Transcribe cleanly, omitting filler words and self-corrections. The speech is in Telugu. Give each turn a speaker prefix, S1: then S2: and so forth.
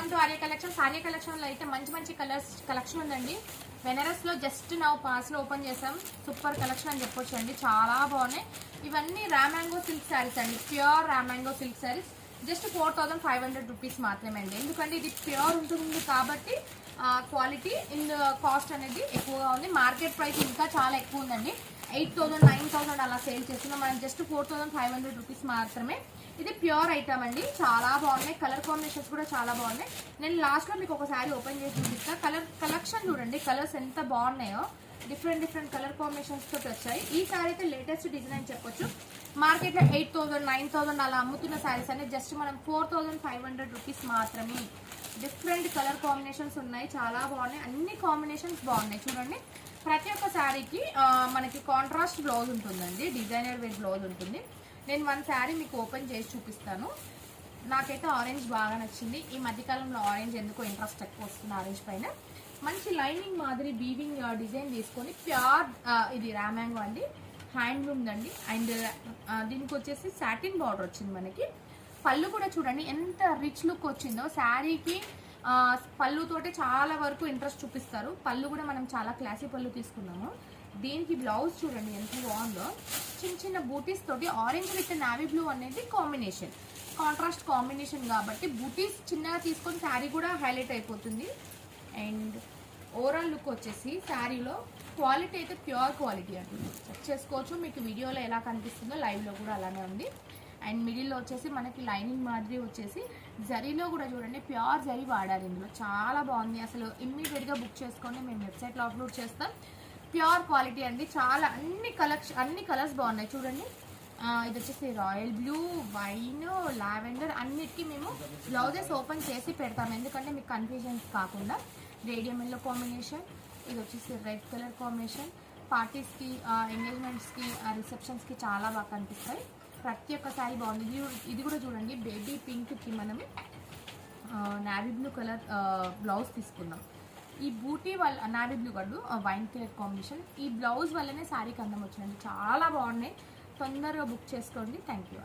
S1: Welcome to Arya collections. Arya కలెక్షన్లో అయితే మంచి మంచి కలెక్షన్ ఉందండి. బెనారస్లో జస్ట్ నా పాస్లో ఓపెన్ చేసాం. సూపర్ కలెక్షన్ అని చెప్పొచ్చు అండి, చాలా బాగున్నాయి. ఇవన్నీ రామాంగో సిల్క్ శారీస్ అండి, pure raw mango silk saris. Just 4500 rupees మాత్రమే అండి. ఎందుకంటే ఇది ప్యూర్ ఉంటుంది కాబట్టి క్వాలిటీ ఇన్ కాస్ట్ అనేది ఎక్కువగా ఉంది. మార్కెట్ ప్రైస్ ఇంకా చాలా ఎక్కువ ఉందండి. 8000 9000 అలా సేల్ చేస్తున్నాం. మనం జస్ట్ 4500 రూపీస్ మాత్రమే. ఇది ప్యూర్ ఐటమ్ అండి, చాలా బాగున్నాయి. కలర్ కాంబినేషన్స్ కూడా చాలా బాగున్నాయి. నేను లాస్ట్లో మీకు ఒక శారీ ఓపెన్ చేసి చూపిస్తా. కలెక్షన్ చూడండి, కలర్స్ ఎంత బాగున్నాయో. డిఫరెంట్ కలర్ కాంబినేషన్స్ తోటి వచ్చాయి. ఈ శారీ అయితే లేటెస్ట్ డిజైన్ అని చెప్పొచ్చు. మార్కెట్లో 8000 9000 అలా అమ్ముతున్న శారీస్ అనేది జస్ట్ మనం 4500 రూపీస్ మాత్రమే. డిఫరెంట్ కలర్ కాంబినేషన్స్ ఉన్నాయి, చాలా బాగున్నాయి. అన్ని కాంబినేషన్స్ బాగున్నాయి. చూడండి, ప్రతి ఒక్క శారీకి మనకి కాంట్రాస్ట్ బ్లౌజ్ ఉంటుందండి, డిజైనర్ వేర్ బ్లౌజ్ ఉంటుంది. నేను వన్ శారీ మీకు ఓపెన్ చేసి చూపిస్తాను. నాకైతే ఆరెంజ్ బాగా నచ్చింది. ఈ మధ్యకాలంలో ఆరెంజ్ ఎందుకో ఇంట్రెస్ట్ ఎక్కువ వస్తుంది ఆరెంజ్ పైన. మంచి లైనింగ్ మాదిరి వీవింగ్ డిజైన్ తీసుకొని ప్యూర్ ఇది రామాంగో అండి, హ్యాండ్లూమ్ అండి. అండ్ దీనికి వచ్చేసి సాటిన్ బార్డర్ వచ్చింది మనకి. పళ్ళు కూడా చూడండి ఎంత రిచ్ లుక్ వచ్చిందో. శారీకి పళ్ళుతోటే చాలా వరకు ఇంట్రెస్ట్ చూపిస్తారు. పళ్ళు కూడా మనం చాలా క్లాసీ పళ్ళు తీసుకున్నాము. దీనికి బ్లౌజ్ చూడండి ఎంత బాగుందో. చిన్న బూటీస్ తోటి ఆరెంజ్ విత్ నావీ బ్లూ అనేది కాంబినేషన్, కాంట్రాస్ట్ కాంబినేషన్ కాబట్టి బూటీస్ చిన్నగా తీసుకొని శారీ కూడా హైలైట్ అయిపోతుంది. అండ్ ఓవరాల్ లుక్ వచ్చేసి శారీలో క్వాలిటీ అయితే ప్యూర్ క్వాలిటీ అండి, చెక్ చేసుకోవచ్చు. మీకు వీడియోలో ఎలా కనిపిస్తుందో లైవ్లో కూడా అలానే ఉంది. అండ్ మిడిల్లో వచ్చేసి మనకి లైనింగ్ మాదిరి వచ్చేసి జరీలో కూడా చూడండి ప్యూర్ జరీ వాడారు ఇందులో, చాలా బాగుంది. అసలు ఇమ్మీడియట్గా బుక్ చేసుకోండి, మేము వెబ్సైట్లో అప్లోడ్ చేస్తాం. ప్యూర్ క్వాలిటీ అండి, చాలా అన్ని కలర్స్ బాగున్నాయి. చూడండి, ఇది వచ్చేసి రాయల్ బ్లూ, వైన్, లావెండర్ అన్నిటికీ మేము బ్లౌజెస్ ఓపెన్ చేసి పెడతాం, ఎందుకంటే మీకు కన్ఫ్యూజన్స్ కాకుండా. రేడియం ఎల్లో కాంబినేషన్, ఇది వచ్చేసి రెడ్ కలర్ కాంబినేషన్. పార్టీస్కి, ఎంగేజ్మెంట్స్కి, రిసెప్షన్స్కి చాలా బాగా కనిపిస్తాయి. ప్రతి ఒక్క శారీ బాగుంది. ఇది కూడా చూడండి, బేబీ పింక్కి మనం నావీ బ్లూ కలర్ బ్లౌజ్ తీసుకున్నాం. ఈ బూటీ వల్ల నావీ బ్లూ కాదు, వైన్ కలర్ కాంబినేషన్. ఈ బ్లౌజ్ వల్లనే శారీకి అందం వచ్చిందండి, చాలా బాగున్నాయి. తొందరగా బుక్ చేసుకోండి. Thank you.